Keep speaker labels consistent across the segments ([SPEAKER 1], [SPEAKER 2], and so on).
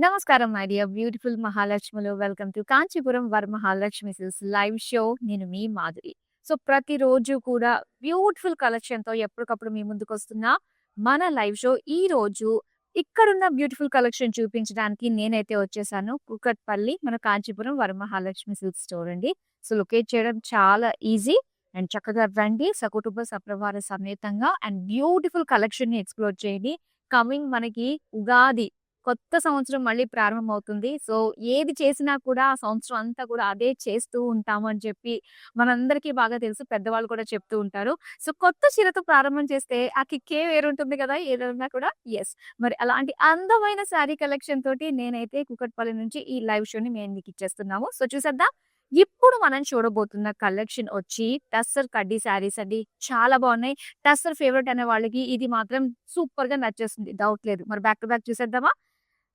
[SPEAKER 1] నమస్కారం my dear beautiful మహాలక్ష్ములు. Welcome to Kanchipuram Varamahalakshmi silks live show. నేను మీ మాధురి. సో ప్రతిరోజు కూడా బ్యూటిఫుల్ కలెక్షన్‌తో ఎప్పటికప్పుడు మీ ముందుకొస్తున్న మన లైవ్ షో. ఈరోజు ఇక్కడున్న బ్యూటిఫుల్ కలెక్షన్ చూపించడానికి నేనైతే వచ్చేసాను. కూకట్పల్లి మన కాంచీపురం వరమహాలక్ష్మి సిల్క్స్ స్టోర్ అండి. సో లొకేట్ చేయడం చాలా ఈజీ అండ్ చక్కగా రండి సకుటుంబ సపరివార సమేతంగా అండ్ బ్యూటిఫుల్ కలెక్షన్‌ని ఎక్స్‌ప్లోర్ చేయండి. కమింగ్ మనకి ఉగాది కొత్త సంవత్సరం మళ్ళీ ప్రారంభమవుతుంది. సో, ఏది చేసినా కూడా ఆ సంవత్సరం అంతా కూడా అదే చేస్తూ ఉంటాము అని చెప్పి మనందరికీ బాగా తెలుసు. పెద్దవాళ్ళు కూడా చెప్తూ ఉంటారు. సో, కొత్త చీరతో ప్రారంభం చేస్తే ఆ కిక్కే వేరుంటుంది కదా! ఏదన్నా కూడా. యెస్. మరి అలాంటి అందమైన శారీ కలెక్షన్ తోటి నేనైతే కూకట్పల్లి నుంచి ఈ లైవ్ షోని మేము మీకిచ్చేస్తున్నాము. సో, చూసేద్దాం. ఇప్పుడు మనం చూడబోతున్న కలెక్షన్ వచ్చి టస్సర్ కడ్డీ శారీస్ అండి. చాలా బాగున్నాయి. టస్సర్ ఫేవరెట్ అనే వాళ్ళకి ఇది మాత్రం సూపర్‌గా నచ్చేస్తుంది. డౌట్ లేదు. మరి బ్యాక్ టు బ్యాక్ చూసేద్దామా?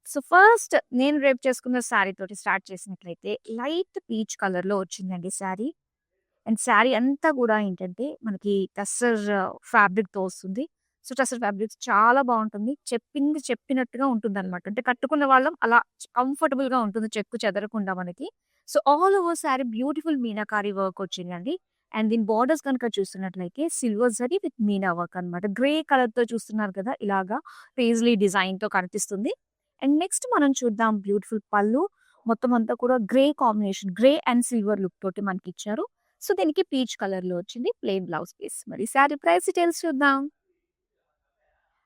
[SPEAKER 1] సో ఫస్ట్ నేను రేపు చేసుకున్న శారీ తోటి స్టార్ట్ చేసినట్లయితే లైట్ పీచ్ కలర్‌లో వచ్చిందండి శారీ. అండ్ శారీ అంతా కూడా ఏంటంటే మనకి టస్సర్ ఫ్యాబ్రిక్‌తో వస్తుంది. సో, టస్సర్ ఫ్యాబ్రిక్ చాలా బావుంటుంది. చెప్పింది చెప్పినట్టుగా ఉంటుందనమాట. అంటే కట్టుకున్న వాళ్ళం అలా కంఫర్టబుల్‌గా ఉంటుంది చెక్కు చెదరకుండా మనకి. So, all over sari beautiful meenakari work వచ్చిందండి. అండ్ దీని బోర్డర్స్ గనుక చూస్తున్నట్లయితే silver zari with Meena work అనమాట. గ్రే కలర్‌తో చూస్తున్నారు కదా! ఇలాగా పేజ్లీ డిజైన్‌తో కనిపిస్తుంది. అండ్ నెక్స్ట్ మనం చూద్దాం బ్యూటిఫుల్ పళ్ళు. మొత్తం అంతా కూడా grey combination. Grey and silver look తోటి మనకిచ్చారు. సో, దీనికి పీచ్ కలర్‌లో వచ్చింది. Plain blouse piece. మరి శారీ ప్రైస్ డీటెయిల్స్ చూద్దాం.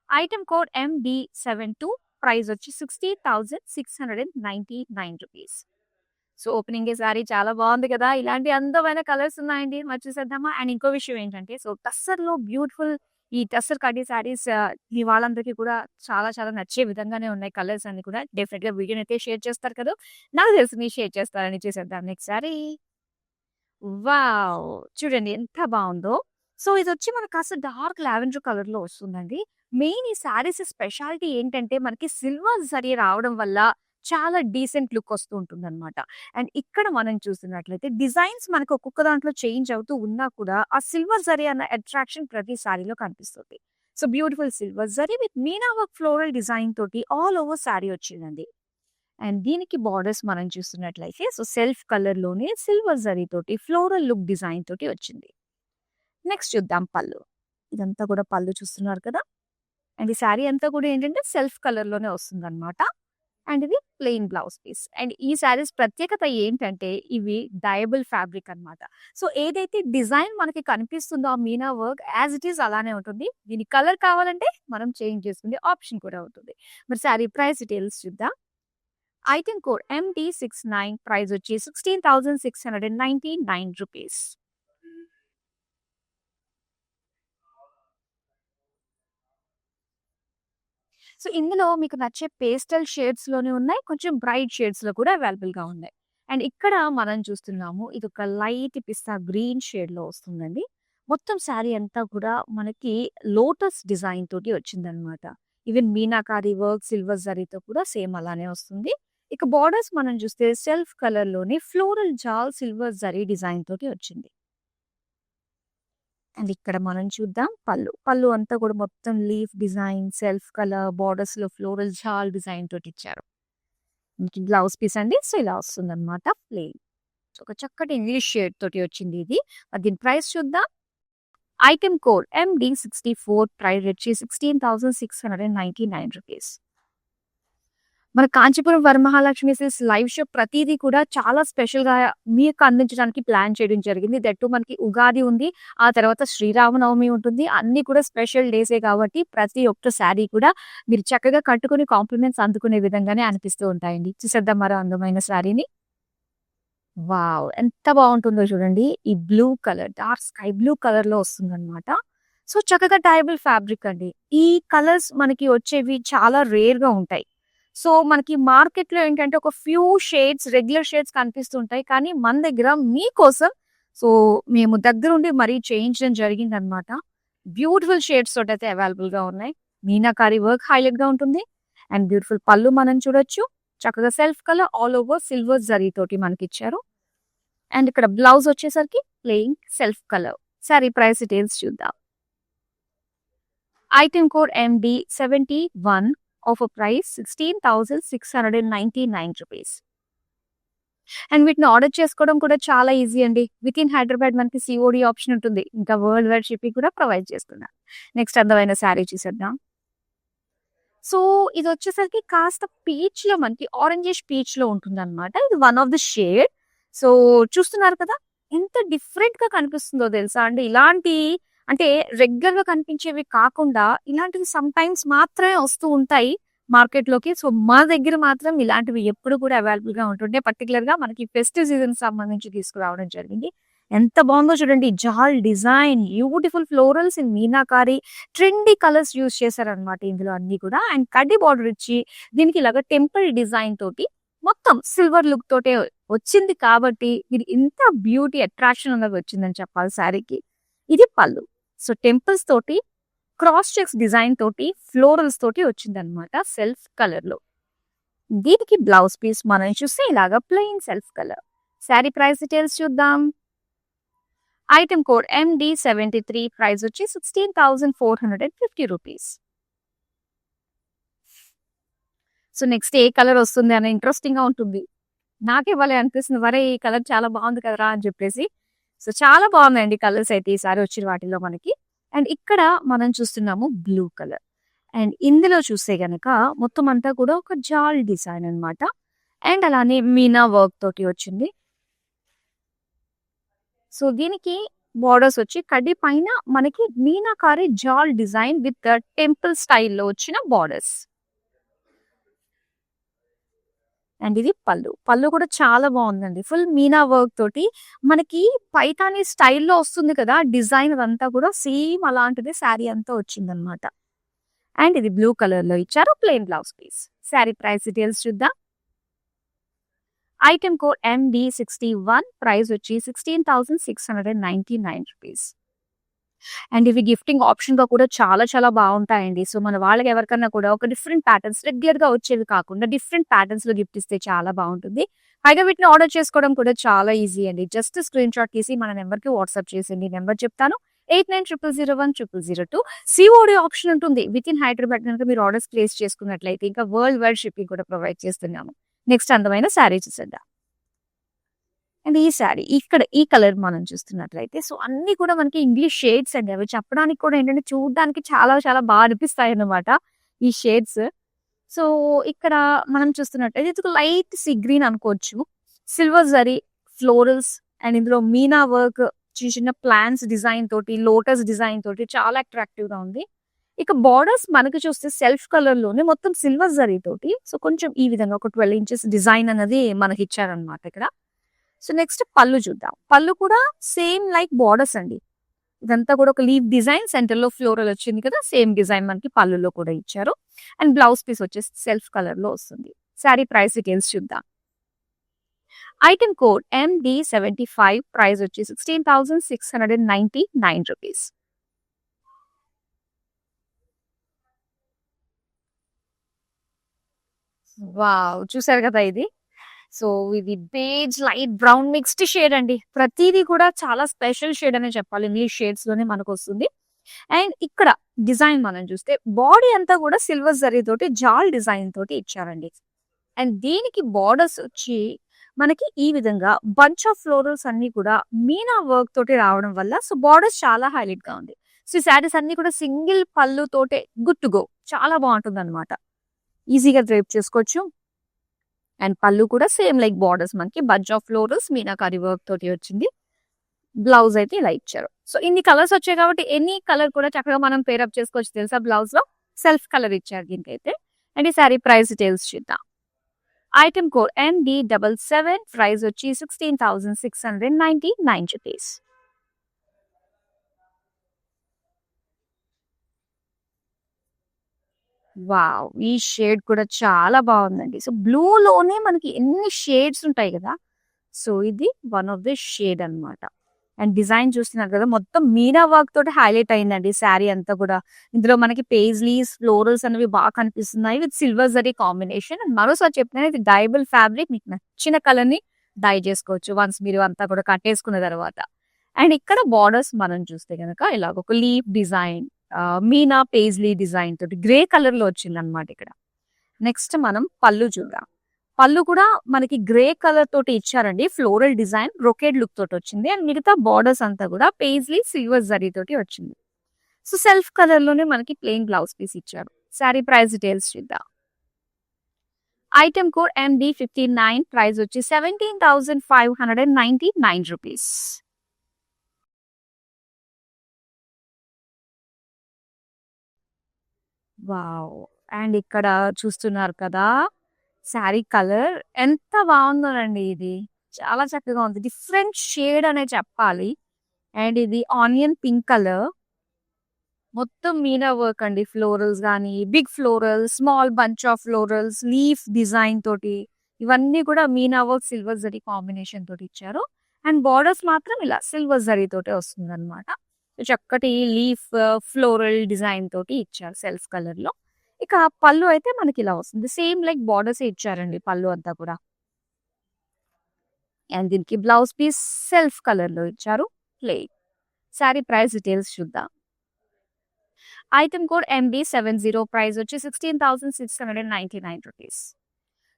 [SPEAKER 1] ఐటెమ్ కోడ్ MB72 ప్రైస్ వచ్చి 60,699 రూపీస్. సో, ఓపెనింగే శారీ చాలా బాగుంది కదా! ఇలాంటి అందమైన కలర్స్ ఉన్నాయండి. మరి చూసేద్దామా? అండ్ ఇంకో విషయం ఏంటంటే సో, టస్సర్‌లో బ్యూటిఫుల్ ఈ టస్సర్ కడ్డీ శారీస్ మీ వాళ్ళందరికీ కూడా చాలా చాలా నచ్చే విధంగానే ఉన్నాయి కలర్స్ అన్ని కూడా. డెఫినిట్‌గా వీడియోనైతే షేర్ చేస్తారు కదా! నాకు తెలుసు మీరు షేర్ చేస్తారని. చూసేద్దాం నెక్స్ట్ శారీ. వావ్! చూడండి ఎంత బావుందో. సో, ఇదొచ్చి మనకు కాస్త డార్క్ లావెండర్ కలర్‌లో వస్తుందండి. మెయిన్ ఈ శారీస్ స్పెషాలిటీ ఏంటంటే మనకి సిల్వర్ జరీ రావడం వల్ల చాలా డీసెంట్ లుక్ వస్తూ ఉంటుందన్నమాట. అండ్ ఇక్కడ మనం చూస్తున్నట్లయితే డిజైన్స్ మనకు ఒక్కొక్క దాంట్లో చేంజ్ అవుతూ ఉన్నా కూడా ఆ సిల్వర్ జరీ అన్న అట్రాక్షన్ ప్రతి శారీలో కనిపిస్తుంది. So, beautiful silver zari with Meena work floral design తోటి ఆల్ ఓవర్ శారీ వచ్చిందండి. అండ్ దీనికి బార్డర్స్ మనం చూస్తున్నట్లయితే సో, సెల్ఫ్ కలర్‌లోనే సిల్వర్ జరీ తోటి ఫ్లోరల్ లుక్ డిజైన్ తోటి వచ్చింది. నెక్స్ట్ చూద్దాం పళ్ళు. ఇదంతా కూడా పళ్ళు చూస్తున్నారు కదా! అండ్ ఈ శారీ అంతా కూడా ఏంటంటే సెల్ఫ్ కలర్‌లోనే వస్తుందన్నమాట. అండ్ ఇది ప్లెయిన్ బ్లౌజ్ పీస్. అండ్ ఈ శారీస్ ప్రత్యేకత ఏంటంటే ఇవి డయబుల్ ఫ్యాబ్రిక్ అన్నమాట. సో, ఏదైతే డిజైన్ మనకి కనిపిస్తుందో ఆ meena work as it is అలానే ఉంటుంది. దీని కలర్ కావాలంటే మనం చేంజ్ చేసుకునే ఆప్షన్ కూడా ఉంటుంది. మరి శారీ ప్రైస్ డీటెయిల్స్ చూద్దాం. ఐటెమ్ కోడ్ MD69 ప్రైస్ వచ్చి 16,699 రూపీస్. సో, ఇందులో మీకు నచ్చే పేస్టల్ షేడ్స్‌లోనే ఉన్నాయి. కొంచెం బ్రైట్ షేడ్స్‌లో కూడా అవైలబుల్‌గా ఉన్నాయి. అండ్ ఇక్కడ మనం చూస్తున్నాము ఇదొక లైట్ పిస్తా గ్రీన్ షేడ్‌లో వస్తుందండి. మొత్తం శారీ అంతా కూడా మనకి లోటస్ డిజైన్ తోటి వచ్చిందనమాట. ఈవెన్ మీనాకారి వర్క్ సిల్వర్ జరీతో కూడా సేమ్ అలానే వస్తుంది. ఇక బోర్డర్స్ మనం చూస్తే సెల్ఫ్ కలర్‌లోనే ఫ్లోరల్ జాల్ సిల్వర్ జరీ డిజైన్ తోటి వచ్చింది. అండ్ ఇక్కడ మనం చూద్దాం పళ్ళు. పళ్ళు అంతా కూడా మొత్తం లీఫ్ డిజైన్, సెల్ఫ్ కలర్, బోర్డర్స్‌లో ఫ్లోరల్ జాల్ డిజైన్ తోటిచ్చారు. మనకి బ్లౌజ్ పీస్ అండి. సో, ఇలా వస్తుందన్నమాట ప్లెయిన్. ఒక చక్కటి ఇంగ్లీష్ షేడ్ తోటి వచ్చింది ఇది. మరి దీని ప్రైస్ చూద్దాం. ఐటెమ్ కోడ్ MD64 ప్రైస్ వచ్చి 16,699 రూపీస్. మన Kanchipuram Varamahalakshmi silks live show ప్రతీదీ కూడా చాలా స్పెషల్‌గా మీకు అందించడానికి ప్లాన్ చేయడం జరిగింది. దట్ టూ మనకి ఉగాది ఉంది. ఆ తర్వాత శ్రీరామనవమి ఉంటుంది. అన్నీ కూడా స్పెషల్ డేసే కాబట్టి ప్రతి ఒక్క శారీ కూడా మీరు చక్కగా కట్టుకొని కాంప్లిమెంట్స్ అందుకునే విధంగానే అనిపిస్తూ ఉంటాయండి. చూసేద్దాం మరో అందమైన శారీని. వావ్! ఎంత బావుంటుందో చూడండి. ఈ blue colour dark sky blue కలర్‌లో వస్తుందన్నమాట. సో, చక్కగా డయబుల్ ఫ్యాబ్రిక్ అండి. ఈ కలర్స్ మనకి వచ్చేవి చాలా రేర్‌గా ఉంటాయి. సో, మనకి మార్కెట్‌లో ఏంటంటే ఒక ఫ్యూ షేడ్స్ రెగ్యులర్ షేడ్స్ కనిపిస్తుంటాయి. కానీ మన దగ్గర మీకోసం సో, మేము దగ్గరుండి మరీ చేయించడం జరిగిందనమాట. బ్యూటిఫుల్ షేడ్స్ తోటైతే అవైలబుల్‌గా ఉన్నాయి. మీనాకారి వర్క్ హైలైట్‌గా ఉంటుంది. అండ్ బ్యూటిఫుల్ పళ్ళు మనం చూడొచ్చు. చక్కగా self colour all over silver zari తోటి మనకిచ్చారు. అండ్ ఇక్కడ బ్లౌజ్ వచ్చేసరికి plain self colour. Sari price details చూద్దాం. Item code MD71 offer price 16,699 rupees. And వీటిని ఆర్డర్ చేసుకోవడం కూడా చాలా ఈజీ అండి. విత్ ఇన్ హైదరాబాద్ మనకి సీఓడీ ఆప్షన్ ఉంటుంది. ఇంకా వరల్డ్ వైడ్ షిప్పింగ్ కూడా ప్రొవైడ్ చేస్తున్నారు. నెక్స్ట్ అందమైన శారీ చూసేద్దాం. సో ఇదొచ్చేసరికి కాస్త పీచ్‌లో మనకి ఆరెంజిష్ పీచ్‌లో ఉంటుందన్నమాట. ఇది one of the shade. So చూస్తున్నారు కదా! ఎంత డిఫరెంట్‌గా కనిపిస్తుందో తెలుసా అండి. ఇలాంటి అంటే రెగ్యులర్‌గా కనిపించేవి కాకుండా ఇలాంటివి సమ్‌టైమ్స్ మాత్రమే వస్తూ ఉంటాయి మార్కెట్‌లోకి. సో మా దగ్గర మాత్రం ఇలాంటివి ఎప్పుడు కూడా అవైలబుల్‌గా ఉంటుంటాయి. పర్టిక్యులర్‌గా మనకి ఫెస్టివ్ సీజన్‌కి సంబంధించి తీసుకురావడం జరిగింది. ఎంత బాగుందో చూడండి. Jaal design, beautiful florals in meenakari, trendy colours use చేశారనమాట ఇందులో అన్ని కూడా. అండ్ కడ్డీ బార్డర్ ఇచ్చి దీనికి ఇలాగ టెంపుల్ డిజైన్ తోటి మొత్తం సిల్వర్ లుక్ తోటే వచ్చింది కాబట్టి ఇది ఇంత బ్యూటీ అట్రాక్షన్ అన్నది వచ్చిందని చెప్పాలి శారీకి. ఇది పళ్ళు. సో టెంపుల్స్ తోటి క్రాస్ చెక్స్ డిజైన్ తోటి ఫ్లోరల్స్ తోటి వచ్చిందనమాట సెల్ఫ్ కలర్ లో. దీనికి బ్లౌజ్ పీస్ మనం చూస్తే ఇలాగా plain self colour. Sari price details చూద్దాం. ఐటమ్ కోడ్ MD73 ప్రైస్ వచ్చి 16,450 రూపీస్. సో నెక్స్ట్ ఏ కలర్ వస్తుంది అనే ఇంట్రెస్టింగ్ గా ఉంటుంది. నాకే భలే అనిపిస్తుంది, వరే ఈ కలర్ చాలా బాగుంది కదరా అని చెప్పేసి. సో చాలా బాగున్నాయండి కలర్స్ అయితే ఈసారి వచ్చిన వాటిలో మనకి. అండ్ ఇక్కడ మనం చూస్తున్నాము బ్లూ కలర్. అండ్ ఇందులో చూస్తే గనక మొత్తం అంతా కూడా ఒక జాల్ డిజైన్ అన్నమాట. అండ్ అలానే మీనా వర్క్ తోటి వచ్చింది. సో దీనికి బోర్డర్స్ వచ్చి కడ్డీ పైన మనకి మీనాకారి జాల్ డిజైన్ విత్ టెంపుల్ స్టైల్లో వచ్చిన బోర్డర్స్. అండ్ ఇది పళ్ళు. పళ్ళు కూడా చాలా బాగుందండి. ఫుల్ మీనా వర్క్ తోటి మనకి పైతాని స్టైల్లో వస్తుంది కదా డిజైన్, అదంతా కూడా సేమ్ అలాంటిది శారీ అంతా వచ్చిందనమాట. అండ్ ఇది బ్లూ కలర్ లో ఇచ్చారు, plain blouse piece. Sari price details చూద్దాం. ఐటమ్ కోడ్ MD61 ప్రైస్ వచ్చి 16,699 రూపీస్. అండ్ ఇవి గిఫ్టింగ్ ఆప్షన్ గా కూడా చాలా చాలా బాగుంటాయండి. సో మన వాళ్ళకి ఎవరికన్నా కూడా ఒక డిఫరెంట్ ప్యాటర్న్స్, రెగ్యులర్ గా వచ్చేవి కాకుండా డిఫరెంట్ ప్యాటర్న్స్ లో గిఫ్ట్ ఇస్తే చాలా బాగుంటుంది. పైగా వీటిని ఆర్డర్ చేసుకోవడం కూడా చాలా ఈజీ అండి. జస్ట్ స్క్రీన్ షాట్ తీసి మన నెంబర్ కి వాట్సాప్ చేసింది. నెంబర్ చెప్తాను, 8900010002. సిఓడి ఆప్షన్ ఉంటుంది. విత్ ఇన్ హైదరాబాద్ కనుక మీరు ఆర్డర్స్ ప్లేస్ చేసుకున్నట్లయితే ఇంకా వరల్డ్ వైడ్ షిప్పింగ్ కూడా ప్రొవైడ్ చేస్తున్నాము. నెక్స్ట్ అందమైన శారీ చూసేద్దాం. అండ్ ఈ శారీ ఇక్కడ ఈ కలర్ మనం చూస్తున్నట్లయితే సో అన్ని కూడా మనకి ఇంగ్లీష్ షేడ్స్ అండి. అవి చెప్పడానికి కూడా ఏంటంటే చూడడానికి చాలా చాలా బాగా అనిపిస్తాయి అన్నమాట ఈ షేడ్స్. సో ఇక్కడ మనం చూస్తున్నట్టయితే ఇది ఒక లైట్ సీ గ్రీన్ అనుకోవచ్చు. సిల్వర్ జరీ ఫ్లోరల్స్ అండ్ ఇందులో మీనా వర్క్, చిన్న చిన్న ప్లాంట్స్ డిజైన్ తోటి, లోటస్ డిజైన్ తోటి చాలా అట్రాక్టివ్ గా ఉంది. ఇక బార్డర్స్ మనకి చూస్తే సెల్ఫ్ కలర్ లోనే మొత్తం సిల్వర్ జరీ తోటి సో కొంచెం ఈ విధంగా ఒక 12 ఇంచెస్ డిజైన్ అనేది మనకి ఇచ్చారనమాట ఇక్కడ. సో నెక్స్ట్ పళ్ళు చూద్దాం. పళ్ళు కూడా సేమ్ లైక్ బార్డర్స్ అండి. ఇదంతా కూడా ఒక లీవ్ డిజైన్, సెంటర్ లో ఫ్లోరల్ వచ్చింది కదా, సేమ్ డిజైన్ మనకి పళ్ళులో కూడా ఇచ్చారు. అండ్ బ్లౌజ్ పీస్ వచ్చేసి సెల్ఫ్ కలర్ లో వస్తుంది. శారీ ప్రైస్ డీటెయిల్స్ చూద్దాం. ఐటమ్ కోడ్ MD75 ప్రైస్ వచ్చి 16,699 రూపీస్. వావ్! చూసారు కదా ఇది. సో ఇది beige light brown mixed shade అండి. ప్రతిదీ కూడా చాలా స్పెషల్ షేడ్ అనే చెప్పాలి. ఈ షేడ్స్ లోనే మనకు వస్తుంది. అండ్ ఇక్కడ డిజైన్ మనం చూస్తే బాడీ అంతా కూడా సిల్వర్ జరీ తోటి జాల్ డిజైన్ తోటి ఇచ్చారండి. అండ్ దీనికి బార్డర్స్ వచ్చి మనకి ఈ విధంగా బంచ్ ఆఫ్ ఫ్లోరల్స్ అన్ని కూడా మీనా వర్క్ తోటి రావడం వల్ల సో బార్డర్స్ చాలా హైలైట్ గా ఉంది. సో ఈ శారీస్ అన్ని కూడా సింగిల్ పళ్ళు తోటే గుడ్ టు గో, చాలా బాగుంటుంది అనమాట. ఈజీగా డ్రైప్ చేసుకోవచ్చు. అండ్ పళ్ళు కూడా సేమ్ లైక్ బార్డర్స్ మనకి bunch of florals meenakari work తోటి వచ్చింది. బ్లౌజ్ అయితే ఇలా ఇచ్చారు. సో ఇన్ని కలర్స్ వచ్చాయి కాబట్టి ఎనీ కలర్ కూడా చక్కగా మనం పేరప్ చేసుకోవచ్చు తెలుసా. బ్లౌజ్ లో సెల్ఫ్ కలర్ ఇచ్చారు దీనికైతే. అండ్ ఈ శారీ ప్రైస్ డీటెయిల్స్ చూద్దాం. ఐటమ్ కోడ్ MD77 ప్రైస్ వచ్చి 16,699 రూపీస్. వావ్! ఈ షేడ్ కూడా చాలా బాగుందండి. సో బ్లూ లోనే మనకి ఎన్ని షేడ్స్ ఉంటాయి కదా. సో ఇది వన్ ఆఫ్ ది షేడ్ అన్నమాట. అండ్ డిజైన్ చూస్తున్నారు కదా, మొత్తం మీనా వర్క్ తోటి హైలైట్ అయిందండి శారీ అంతా కూడా. ఇందులో మనకి పేజ్లీస్, ఫ్లోరల్స్ అనేవి బాగా కనిపిస్తున్నాయి with silver zari combination. And మరోసారి చెప్తున్నాను, ఇది డైబుల్ ఫ్యాబ్రిక్. మీకు నచ్చిన కలర్ ని డై చేసుకోవచ్చు వన్స్ మీరు అంతా కూడా కట్టేసుకున్న తర్వాత. అండ్ ఇక్కడ బార్డర్స్ మనం చూస్తే గనక ఇలాగ ఒక leaf design, Meena paisley design తోటి గ్రే కలర్ లో వచ్చింది అనమాట ఇక్కడ. నెక్స్ట్ మనం పళ్ళు చూద్దాం. పళ్ళు కూడా మనకి గ్రే కలర్ తోటి ఇచ్చారండి. ఫ్లోరల్ డిజైన్ బ్రొకేడ్ లుక్ తోటి వచ్చింది. అండ్ మిగతా బార్డర్స్ అంతా కూడా పేజ్లీ సిల్వర్ జరీ తోటి వచ్చింది. సో సెల్ఫ్ కలర్ లోనే మనకి ప్లెయిన్ బ్లౌజ్ పీస్ ఇచ్చారు. శారీ ప్రైస్ డీటెయిల్స్ చూద్దాం. ఐటమ్ కోడ్ MD59, ప్రైస్ వచ్చి 17,599 రూపీస్. వావ్! అండ్ ఇక్కడ చూస్తున్నారు కదా! శారీ కలర్ ఎంత బావుందోనండి ఇది. చాలా చక్కగా ఉంది. డిఫరెంట్ షేడ్ అనే చెప్పాలి. అండ్ ఇది ఆనియన్ పింక్ కలర్. మొత్తం మీనా వర్క్ అండి. ఫ్లోరల్స్ గాని, big floral, small bunch of florals, leaf design తోటి ఇవన్నీ కూడా meena work silver zari combination తోటి ఇచ్చారు. అండ్ బార్డర్స్ మాత్రం ఇలా సిల్వర్ జరీ తోటే వస్తుందన్నమాట. చక్కటి లీఫ్ ఫ్లోరల్ డిజైన్ తోటి ఇచ్చారు సెల్ఫ్ కలర్ లో. ఇక పళ్ళు అయితే మనకి ఇలా వస్తుంది. సేమ్ లైక్ బార్డర్స్ ఇచ్చారండి పళ్ళు అంతా కూడా. అండ్ దీనికి బ్లౌజ్ పీస్ సెల్ఫ్ కలర్ లో ఇచ్చారు. ప్లెయిన్. శారీ ప్రైస్ డీటెయిల్స్ చూద్దాం. ఐటమ్ కోడ్ MB70, ప్రైస్ వచ్చి 16,699 రూపీస్.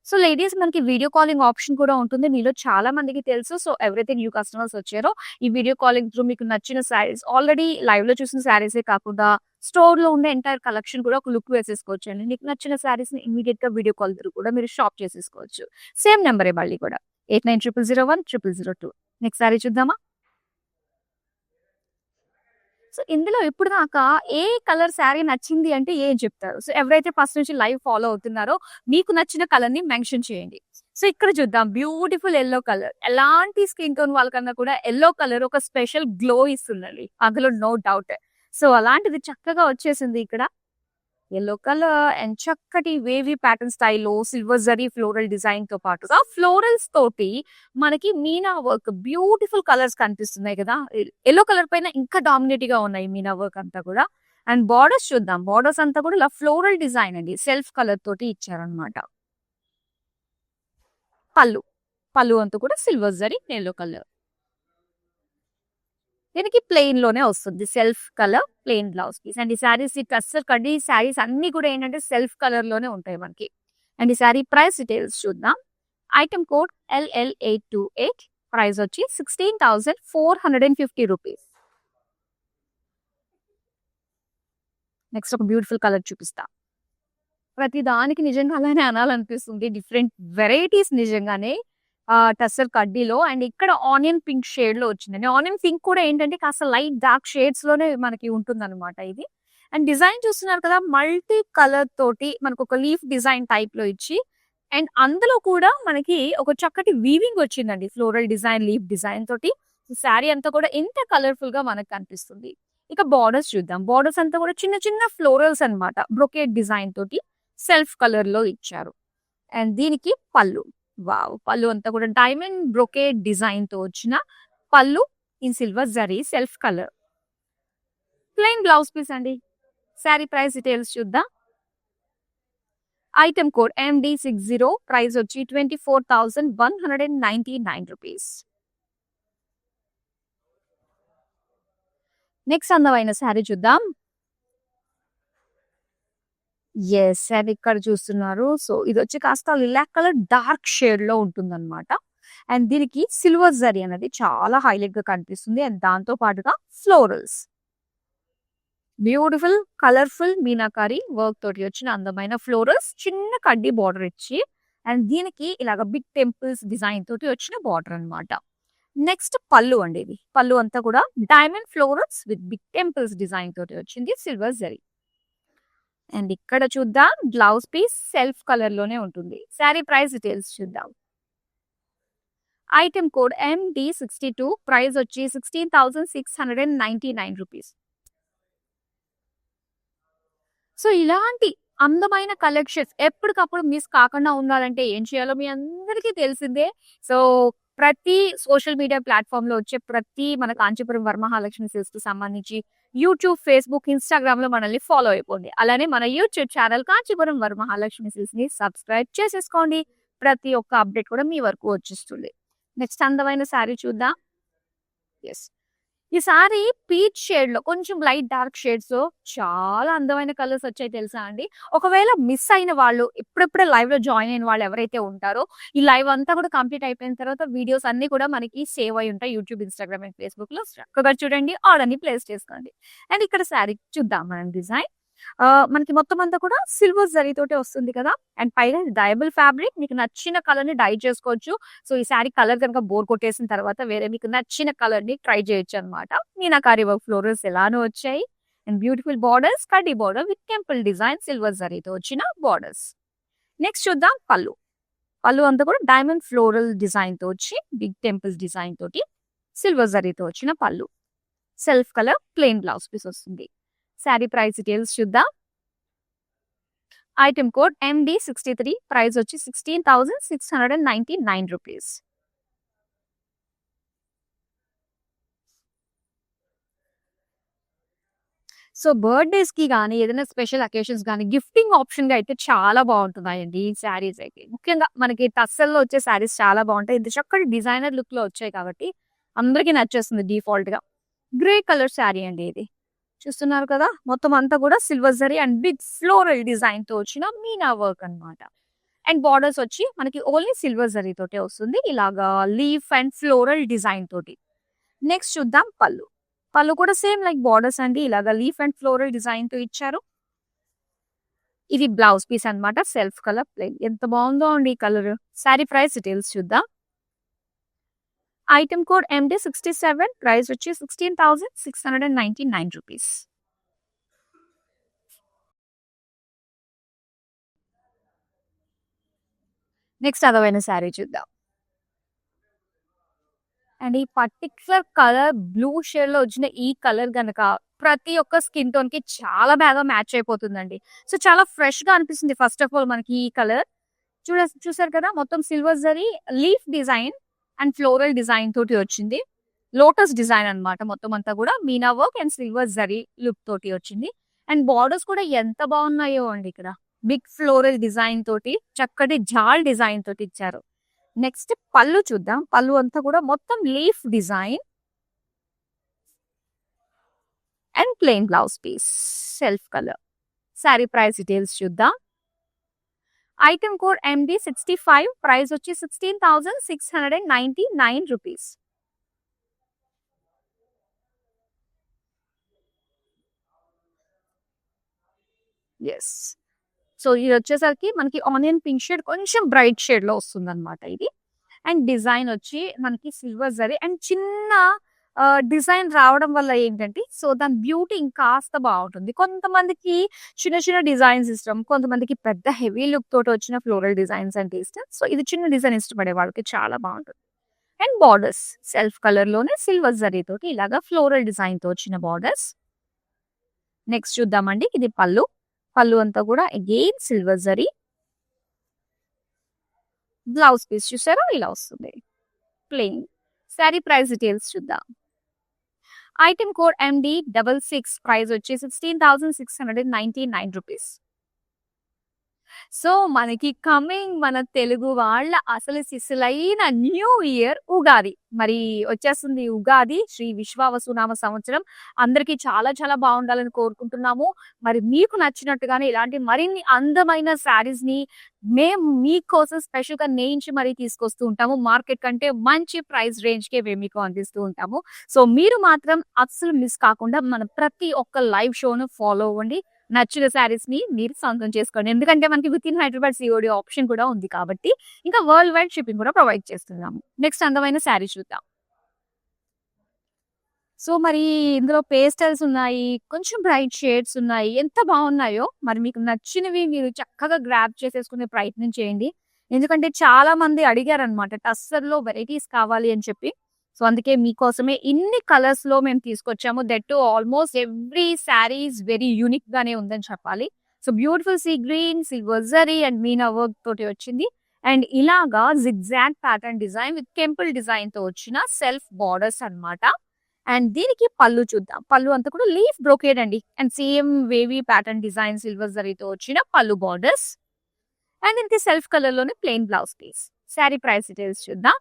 [SPEAKER 1] సో లేడీస్ మనకి వీడియో కాలింగ్ ఆప్షన్ కూడా ఉంటుంది. మీలో చాలా మందికి తెలుసు. సో ఎవరైతే న్యూ కస్టమర్స్ వచ్చారో ఈ వీడియో కాలింగ్ త్రూ మీకు నచ్చిన శారీస్ ఆల్రెడీ లైవ్ లో చూసిన శారీసే కాకుండా స్టోర్ లో ఉండే ఎంటైర్ కలెక్షన్ కూడా ఒక లుక్ వేసేసుకోవచ్చు అండి. మీకు నచ్చిన శారీస్ ని ఇమీడియట్ గా వీడియో కాల్ త్రూ కూడా మీరు షాప్ చేసేసుకోవచ్చు. సేమ్ నెంబరే మళ్ళీ కూడా 8900010002. నెక్స్ట్ శారీ చూద్దామా. సో ఇందులో ఇప్పుడు దాకా ఏ కలర్ శారీ నచ్చింది అంటే ఏం చెప్తారు? సో ఎవరైతే ఫస్ట్ నుంచి లైవ్ ఫాలో అవుతున్నారో మీకు నచ్చిన కలర్ ని మెన్షన్ చేయండి. సో ఇక్కడ చూద్దాం. Beautiful yellow colour. ఎలాంటి స్కిన్ టోన్ వాళ్ళకన్నా కూడా యెల్లో కలర్ ఒక స్పెషల్ గ్లో ఇస్తుందండి. అందులో నో డౌట్. సో అలాంటిది చక్కగా వచ్చేసింది ఇక్కడ. యెల్లో కలర్ అండ్ చక్కటి వేవీ ప్యాటర్న్ స్టైల్లో సిల్వర్ జరీ ఫ్లోరల్ డిజైన్ తో పాటుగా ఫ్లోరల్స్ తోటి మనకి మీనా వర్క్ బ్యూటిఫుల్ కలర్స్ కనిపిస్తున్నాయి కదా. యెల్లో కలర్ పైన ఇంకా డామినేట్ గా ఉన్నాయి మీనా వర్క్ అంతా కూడా. అండ్ బార్డర్స్ చూద్దాం. బార్డర్స్ అంతా కూడా ఇలా ఫ్లోరల్ డిజైన్ అండి. సెల్ఫ్ కలర్ తోటి ఇచ్చారనమాట. పళ్ళు పళ్ళు అంతా కూడా సిల్వర్ జరీ యెల్లో కలర్. దీనికి ప్లెయిన్ లోనే వస్తుంది. Self colour plain blouse piece. And ఈ శారీస్ టస్సర్ కడ్డీ శారీస్ అన్ని కూడా ఏంటంటే సెల్ఫ్ కలర్ లోనే ఉంటాయి మనకి. అండ్ ఈ శారీ ప్రైస్ డీటెయిల్స్ చూద్దాం. ఐటమ్ కోడ్ LL828, ప్రైస్ వచ్చి 16,450 రూపీస్. నెక్స్ట్ ఒక బ్యూటిఫుల్ కలర్ చూపిస్తా. ప్రతి దానికి నిజంగా అలానే అనాలనిపిస్తుంది. డిఫరెంట్ వెరైటీస్ నిజంగానే టస్సర్ కడ్డీలో. అండ్ ఇక్కడ ఆనియన్ పింక్ షేడ్ లో వచ్చిందండి. ఆనియన్ పింక్ కూడా ఏంటంటే కాస్త లైట్ డార్క్ షేడ్స్ లోనే మనకి ఉంటుందన్నమాట ఇది. అండ్ డిజైన్ చూస్తున్నారు కదా. మల్టీ కలర్ తోటి మనకు ఒక లీఫ్ డిజైన్ టైప్ లో ఇచ్చి అండ్ అందులో కూడా మనకి ఒక చక్కటి వీవింగ్ వచ్చిందండి. ఫ్లోరల్ డిజైన్ లీఫ్ డిజైన్ తోటి శారీ అంతా కూడా ఇంత కలర్ఫుల్ గా మనకు కనిపిస్తుంది. ఇక బార్డర్స్ చూద్దాం. బార్డర్స్ అంతా కూడా చిన్న చిన్న ఫ్లోరల్స్ అన్నమాట. బ్రొకేడ్ డిజైన్ తోటి సెల్ఫ్ కలర్ లో ఇచ్చారు. అండ్ దీనికి పళ్ళు. వావ్! పళ్ళు అంతా కూడా డైమండ్ బ్రొకేడ్ డిజైన్ తో వచ్చిన పళ్ళు in silver zari self colour. Plain blouse piece అండి. శారీ ప్రైస్ డీటెయిల్స్ చూద్దాం. ఐటమ్ కోడ్ MD60, ప్రైస్ వచ్చి 24,199 రూపీస్. నెక్స్ట్ అందమైన శారీ చూద్దాం. ఎస్. అండ్ ఇక్కడ చూస్తున్నారు. సో ఇది వచ్చి కాస్త లిలాక్ కలర్ డార్క్ షేడ్ లో ఉంటుందన్నమాట. అండ్ దీనికి సిల్వర్ జరీ అనేది చాలా హైలైట్ గా కనిపిస్తుంది. అండ్ దాంతో పాటుగా florals beautiful colourful meenakari work తోటి వచ్చిన అందమైన ఫ్లోరల్స్ చిన్న కడ్డీ బార్డర్ ఇచ్చి అండ్ దీనికి ఇలాగ బిగ్ టెంపుల్స్ డిజైన్ తోటి వచ్చిన బార్డర్ అన్నమాట. నెక్స్ట్ పళ్ళు అండి. ఇది పళ్ళు అంతా కూడా diamond florals with big temples design తోటి వచ్చింది సిల్వర్ జరీ. అండ్ ఇక్కడ చూద్దాం. బ్లౌజ్ పీస్ సెల్ఫ్ కలర్ లోనే ఉంటుంది. శారీ ప్రైస్ డీటెయిల్స్ చూద్దాం. ఐటమ్ కోడ్ MD62, ప్రైస్ వచ్చి 16,699 రూపీస్. సో ఇలాంటి అందమైన కలెక్షన్స్ ఎప్పటికప్పుడు మిస్ కాకుండా ఉండాలంటే ఏం చేయాలో మీ అందరికీ తెలిసిందే. సో ప్రతి సోషల్ మీడియా ప్లాట్ఫామ్ లో వచ్చే ప్రతి మన కాంచీపురం వరమహాలక్ష్మి సిల్క్స్ కి సంబంధించి యూట్యూబ్, ఫేస్బుక్, ఇన్స్టాగ్రామ్ లో మనల్ని ఫాలో అయిపోండి. అలానే మన YouTube channel Kanchipuram Varamahalakshmi silks ని సబ్స్క్రైబ్ చేసేసుకోండి. ప్రతి ఒక్క అప్డేట్ కూడా మీ వరకు వచ్చేస్తుంది. నెక్స్ట్ అందమైన శారీ చూద్దాం. ఎస్. ఈ సారీ పీచ్ షేడ్‌లో కొంచెం లైట్ డార్క్ షేడ్స్‌లో చాలా అందమైన కలర్స్ వచ్చాయి తెలుసా అండి. ఒకవేళ మిస్ అయిన వాళ్ళు ఇప్పుడిప్పుడే లైవ్‌లో జాయిన్ అయిన వాళ్ళు ఎవరైతే ఉంటారో, ఈ లైవ్ అంతా కూడా కంప్లీట్ అయిపోయిన తర్వాత వీడియోస్ అన్నీ కూడా మనకి సేవ్ అయ్యి ఉంటాయి. యూట్యూబ్, ఇన్‌స్టాగ్రామ్ అండ్ ఫేస్‌బుక్‌లో చక్కగా చూడండి. ఆర్డర్‌ని ప్లేస్ చేసుకోండి. అండ్ ఇక్కడ సారీ చూద్దాం మనం డిజైన్. మనకి మొత్తం అంతా కూడా సిల్వర్ జరీతోటే వస్తుంది కదా! అండ్ పైన డయబుల్ ఫ్యాబ్రిక్ మీకు నచ్చిన కలర్‌ని డై చేసుకోవచ్చు. సో, ఈ సారీ కలర్ గనుక బోర్ కొట్టేసిన తర్వాత వేరే మీకు నచ్చిన కలర్‌ని ట్రై చేయొచ్చనమాట. మీనాకారి వర్క్ ఫ్లోరల్స్ ఎలానో వచ్చాయి. అండ్ బ్యూటిఫుల్ బోర్డర్స్, కడ్డీ border with temple design silver జరీతో వచ్చిన బోర్డర్స్. నెక్స్ట్ చూద్దాం పళ్ళు. పళ్ళు అంతా కూడా డైమండ్ ఫ్లోరల్ డిజైన్‌తో వచ్చి బిగ్ టెంపుల్స్ డిజైన్ తోటి సిల్వర్ జరీతో వచ్చిన పళ్ళు. Self colour plain blouse piece వస్తుంది. సారీ ప్రైస్ డీటెయిల్స్ చూద్దాం. ఐటెమ్ కోడ్ MD63 ప్రైస్ వచ్చి 16,699 రూపీస్. సో బర్త్‌డేస్‌కి గాని, ఏదైనా స్పెషల్ అకేషన్స్ గాని, గిఫ్టింగ్ ఆప్షన్‌గా అయితే చాలా బావుంటున్నాయండి ఈ శారీస్ అయితే. ముఖ్యంగా మనకి టస్సల్‌లో వచ్చే శారీస్ చాలా బావుంటాయి. ఇంత చక్కటి డిజైనర్ లుక్‌లో వచ్చాయి కాబట్టి అందరికీ నచ్చేస్తుంది డిఫాల్ట్‌గా. గ్రే కలర్ శారీ అండి ఇది. చూస్తున్నారు కదా! మొత్తం అంతా కూడా silver zari and big floral డిజైన్‌తో వచ్చిన మీనా వర్క్ అన్నమాట. అండ్ బోర్డర్స్ వచ్చి మనకి ఓన్లీ సిల్వర్ జరీతోటే వస్తుంది. ఇలాగా లీఫ్ అండ్ ఫ్లోరల్ డిజైన్ తోటి. నెక్స్ట్ చూద్దాం పళ్ళు. పళ్ళు కూడా సేమ్ లైక్ బోర్డర్స్ అండి. ఇలాగా లీఫ్ అండ్ ఫ్లోరల్ డిజైన్‌తో ఇచ్చారు. ఇది బ్లౌజ్ పీస్ అన్నమాట. Self colour plain. ఎంత బావుందో అండి ఈ కలర్. సారీ ప్రైస్ డీటెయిల్స్ చూద్దాం. ఐటెమ్ కోడ్ MD67 ప్రైస్ వచ్చి 16,699 రూపీస్. నెక్స్ట్ అదవైన సారీ చూద్దాం. అండ్ ఈ పర్టిక్యులర్ కలర్ బ్లూ షేడ్‌లో వచ్చిన ఈ కలర్ గనక ప్రతి ఒక్క స్కిన్ టోన్‌కి చాలా బాగా మ్యాచ్ అయిపోతుందండి. సో, చాలా ఫ్రెష్‌గా అనిపిస్తుంది ఫస్ట్ ఆఫ్ ఆల్ మనకి ఈ కలర్. చూసారు కదా! మొత్తం silver zari leaf design and floral design తోటి వచ్చింది. లోటస్ డిజైన్ అన్నమాట మొత్తం అంతా కూడా meena work and silver zari look తోటి వచ్చింది. అండ్ బోర్డర్స్ కూడా ఎంత బాగున్నాయో అండి ఇక్కడ. బిగ్ ఫ్లోరల్ డిజైన్ తోటి చక్కటి జాల్ డిజైన్ తోటి ఇచ్చారు. నెక్స్ట్ పళ్ళు చూద్దాం. పళ్ళు అంతా కూడా మొత్తం leaf design and plain blouse piece. Self colour. Sari price details చూద్దాం. ఐటెమ్ కోడ్ MD65 ప్రైస్ వచ్చి 16,699 రూపీస్. యెస్. సో, ఇదొచ్చేసరికి మనకి ఆనియన్ పింక్ షేడ్ కొంచెం బ్రైట్ షేడ్‌లో వస్తుందన్నమాట ఇది. అండ్ డిజైన్ వచ్చి మనకి సిల్వర్ జరీ అండ్ చిన్న డిజైన్ రావడం వల్ల ఏంటంటే, సో, దాని బ్యూటీ ఇంకాస్త బావుంటుంది. కొంతమందికి చిన్న చిన్న డిజైన్స్ ఇష్టం. కొంతమందికి పెద్ద హెవీ లుక్ తోటి వచ్చిన ఫ్లోరల్ డిజైన్స్ అంటే ఇష్టం. సో, ఇది చిన్న డిజైన్ ఇష్టపడే వాళ్ళకి చాలా బావుంటుంది. అండ్ బోర్డర్స్ సెల్ఫ్ కలర్‌లోనే సిల్వర్ జరీతోటి ఇలాగా ఫ్లోరల్ డిజైన్‌తో వచ్చిన బోర్డర్స్. నెక్స్ట్ చూద్దామండి. ఇది పళ్ళు. పళ్ళు అంతా కూడా again silver zari. Blouse piece చూసారా? ఇలా వస్తుంది. ప్లెయిన్. సారీ ప్రైస్ డీటెయిల్స్ చూద్దాం. ఐటెమ్ కోడ్ MD66 ప్రైస్ వచ్చి 16,699 రూపీస్. సో, మనకి కమింగ్ మన తెలుగు వాళ్ళ అసలు సిసలైన న్యూ ఇయర్ ఉగాది. మరి వచ్చేస్తుంది ఉగాది. శ్రీ విశ్వావసునామ సంవత్సరం. అందరికీ చాలా చాలా బావుండాలని కోరుకుంటున్నాము. మరి మీకు నచ్చినట్టుగానే ఇలాంటి మరిన్ని అందమైన శారీస్‌ని మేము మీకోసం స్పెషల్‌గా నేయించి మరీ తీసుకొస్తూ ఉంటాము. మార్కెట్ కంటే మంచి ప్రైస్ రేంజ్‌కే మేము మీకు అందిస్తూ ఉంటాము. సో, మీరు మాత్రం అస్సలు మిస్ కాకుండా మన ప్రతి ఒక్క లైవ్ షోను ఫాలో అవ్వండి. నచ్చిన శారీస్‌ని మీరు సొంతం చేసుకోండి. ఎందుకంటే మనకి వితిన్ హైదరాబాద్ సీఓడీ ఆప్షన్ కూడా ఉంది కాబట్టి, ఇంకా వరల్డ్ వైడ్ షిప్పింగ్ కూడా ప్రొవైడ్ చేస్తున్నాము. నెక్స్ట్ అందమైన శారీ చూద్దాం. సో, మరి ఇందులో పేస్టల్స్ ఉన్నాయి. కొంచెం బ్రైట్ షేడ్స్ ఉన్నాయి. ఎంత బావున్నాయో మరి మీకు నచ్చినవి మీరు చక్కగా గ్రాబ్ చేసేసుకునే ప్రయత్నం చేయండి. ఎందుకంటే చాలా మంది అడిగారనమాట. టస్సర్‌లో వెరైటీస్ కావాలి అని చెప్పి. సో, అందుకే మీకోసమే ఇన్ని కలర్స్‌లో మేము తీసుకొచ్చాము. That two almost every sari is very unique గానే ఉందని చెప్పాలి. So, beautiful sea green, silver zari and Meena work తోటి వచ్చింది. అండ్ ఇలాగా zigzag pattern design with temple డిజైన్‌తో వచ్చిన సెల్ఫ్ బోర్డర్స్ అన్నమాట. అండ్ దీనికి పళ్ళు చూద్దాం. పళ్ళు అంతా కూడా లీఫ్ బ్రొకేడ్ అండి. And same wavy pattern design silver జరీతో వచ్చిన పళ్ళు బోర్డర్స్. అండ్ దీనికి సెల్ఫ్ కలర్ లోనే plain blouse piece. Sari price details చూద్దాం.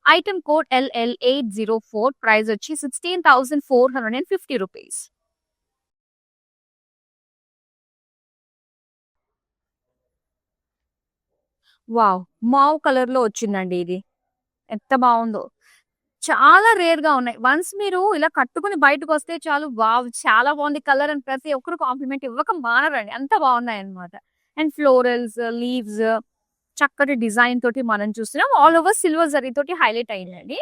[SPEAKER 1] ఐటమ్ కోడ్ LL804 ప్రైస్ వచ్చి 16,450 రూపీస్. వావ్! మావ్ కలర్‌లో వచ్చిందండి ఇది. ఎంత బావుందో. చాలా రేర్‌గా ఉన్నాయి. వన్స్ మీరు ఇలా కట్టుకొని బయటకొస్తే చాలు వావ్! చాలా బావుంది కలర్ అని ప్రతి ఒక్కరు కాంప్లిమెంట్ ఇవ్వక మానరండి. అంత బావున్నాయన్నమాట. అండ్ ఫ్లోరల్స్, లీవ్స్ చక్కటి డిజైన్ తోటి మనం చూస్తున్నాం. ఆల్ ఓవర్ సిల్వర్ జరీ తోటి హైలైట్ అయిందండి.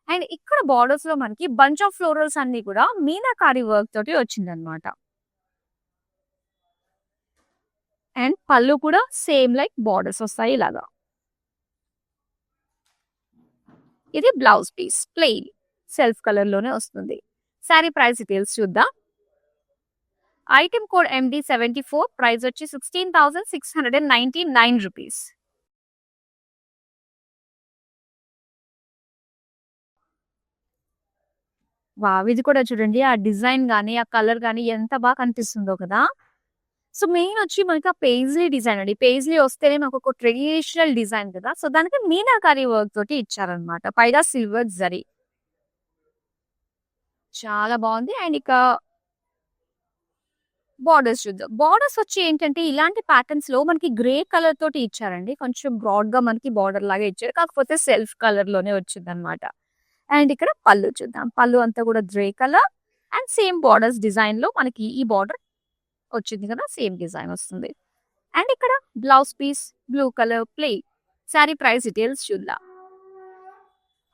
[SPEAKER 1] అండ్ ఇక్కడ బోర్డర్స్‌లో మనకి బంచ్ ఆఫ్ ఫ్లోరల్స్ అన్నీ కూడా మీనాకారి వర్క్ తోటి వచ్చిందన్నమాట. అండ్ పళ్ళు కూడా సేమ్ లైక్ బోర్డర్స్ వస్తాయి ఇలాగా. ఇది blouse piece plain self colour లోనే వస్తుంది. సారీ ప్రైస్ డీటెయిల్స్ చూద్దాం. ఐటమ్ కోడ్ MD74 ప్రైస్ వచ్చి 16,699 రూపీస్. వావ్! ఇది కూడా చూడండి. ఆ డిజైన్ గాని, ఆ కలర్ గాని ఎంత బాగా కనిపిస్తుందో కదా! సో, మెయిన్ వచ్చి మనకి ఆ పేజ్లీ డిజైన్ అండి. పేజ్లీ వస్తేనే మనకొక ట్రెడిషనల్ డిజైన్ కదా! సో, దానికి మీనాకారి వర్క్ తోటి ఇచ్చారనమాట. పైగా సిల్వర్ జరీ. చాలా బావుంది. అండ్ ఇక బోర్డర్స్ చూద్దాం. బోర్డర్స్ వచ్చి ఏంటంటే ఇలాంటి ప్యాటర్న్స్‌లో మనకి గ్రే కలర్ తోటి ఇచ్చారండి. కొంచెం బ్రాడ్‌గా మనకి బోర్డర్ లాగా ఇచ్చారు. కాకపోతే సెల్ఫ్ కలర్‌లోనే వచ్చిందనమాట. అండ్ ఇక్కడ పళ్ళు చూద్దాం. పళ్ళు అంతా కూడా grey colour and same borders డిజైన్‌లో మనకి ఈ బోర్డర్ వచ్చింది కదా! సేమ్ డిజైన్ వస్తుంది. అండ్ ఇక్కడ blouse piece blue colour plain. Sari price details చూద్దాం.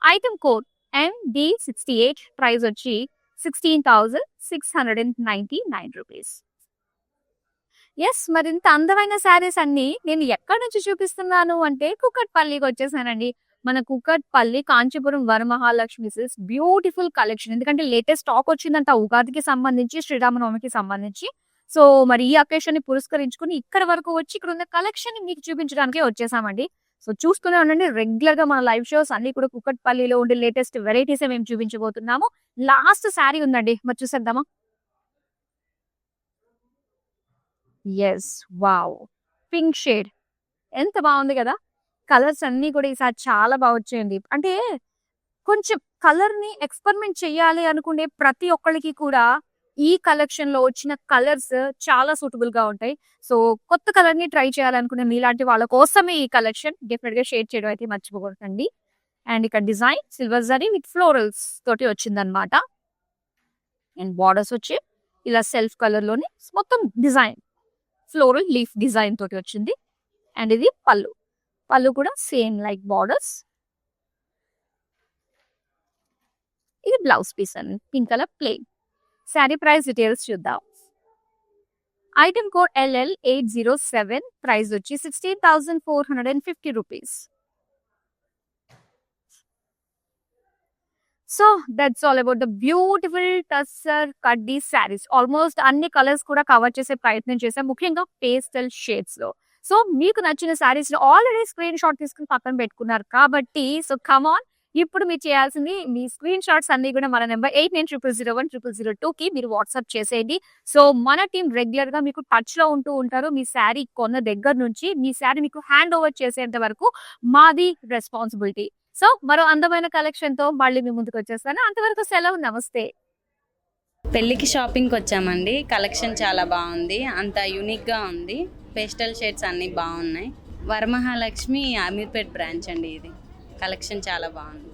[SPEAKER 1] ఐటమ్ కోడ్ MD68 ప్రైస్ వచ్చి 16,699 రూపీస్. యెస్. మరింత అందమైన శారీస్ అన్నీ నేను ఎక్కడి నుంచి చూపిస్తున్నాను అంటే కూకట్పల్లికి వచ్చేసానండి. మన Kukatpally Kanchipuram Varamahalakshmi silks beautiful collection. ఎందుకంటే లేటెస్ట్ స్టాక్ వచ్చిందంట ఉగాదికి సంబంధించి, శ్రీరామనవమికి సంబంధించి. సో, మరి ఈ అకేషన్‌ని పురస్కరించుకొని ఇక్కడి వరకు వచ్చి ఇక్కడ ఉన్న కలెక్షన్‌ని మీకు చూపించడానికే వచ్చేసామండి. సో, చూస్తూనే ఉండండి. రెగ్యులర్‌గా మన లైవ్ షోస్ అన్నీ కూడా కూకట్పల్లిలో ఉండే లేటెస్ట్ వెరైటీసే మేము చూపించబోతున్నాము. లాస్ట్ శారీ ఉందండి. మరి చూసేద్దామా? యెస్. వావ్! పింక్ షేడ్ ఎంత బావుంది గదా! కలర్స్ అన్నీ కూడా ఈసారి చాలా బా వచ్చాయండి. అంటే కొంచెం కలర్‌ని ఎక్స్‌పెరిమెంట్ చేయాలి అనుకునే ప్రతి ఒక్కళ్ళకి కూడా ఈ కలెక్షన్‌లో వచ్చిన కలర్స్ చాలా సూటబుల్‌గా ఉంటాయి. సో, కొత్త కలర్‌ని ట్రై చేయాలనుకునే మీలాంటి వాళ్ళ కోసమే ఈ కలెక్షన్. డెఫినిట్‌గా షేర్ చేయడం అయితే మర్చిపోకండి. అండ్ ఇక్కడ design silver zari with florals తోటి వచ్చిందనమాట. అండ్ బోర్డర్స్ వచ్చి ఇలా సెల్ఫ్ కలర్‌లోనే మొత్తం డిజైన్ ఫ్లోరల్ లీఫ్ డిజైన్ తోటి వచ్చింది. అండ్ ఇది పళ్ళు. పళ్ళు కూడా సేమ్ లైక్ బోర్డర్స్. ఇది బ్లౌజ్ పీస్ అండి. Pink colour plain. Sari price details చూద్దాం. ఐటమ్ కోడ్ LL807 ప్రైస్ వచ్చి 16,450 rupees. So, that's all about the beautiful tussar కడ్డీ సారీస్. ఆల్మోస్ట్ అన్ని కలర్స్ కూడా కవర్ చేసే ప్రయత్నం చేశాం. ముఖ్యంగా పేస్టల్ షేడ్స్‌లో. సో, మీకు నచ్చిన సారీస్‌ని ఆల్రెడీ స్క్రీన్ షాట్ తీసుకొని పక్కన పెట్టుకున్నారు కాబట్టి సో, కమ్ ఆన్ ఇప్పుడు మీరు చేయాల్సింది మీ స్క్రీన్ షాట్స్ అన్నీ కూడా మన నంబర్ 8900010002కి మీరు వాట్సాప్ చేసేయండి. సో, మన టీమ్ రెగ్యులర్‌గా మీకు టచ్‌లో ఉంటూ ఉంటారు. మీ సారీ కొన్న దగ్గర నుంచి మీ సారీ మీకు హ్యాండ్ ఓవర్ చేసేంత వరకు మాది రెస్పాన్సిబిలిటీ. సో, మరో అందమైన కలెక్షన్‌తో మళ్ళీ మీ ముందుకొచ్చేస్తాను. అంతవరకు సెలవు. నమస్తే.
[SPEAKER 2] పెళ్ళికి షాపింగ్‌కి వచ్చామండి. కలెక్షన్ చాలా బాగుంది. అంత యూనిక్‌గా ఉంది. పేస్టల్ షేడ్స్ అన్నీ బాగున్నాయి. వరమహాలక్ష్మి అమీర్పేట్ బ్రాంచ్ అండి ఇది. కలెక్షన్ చాలా బాగుంది.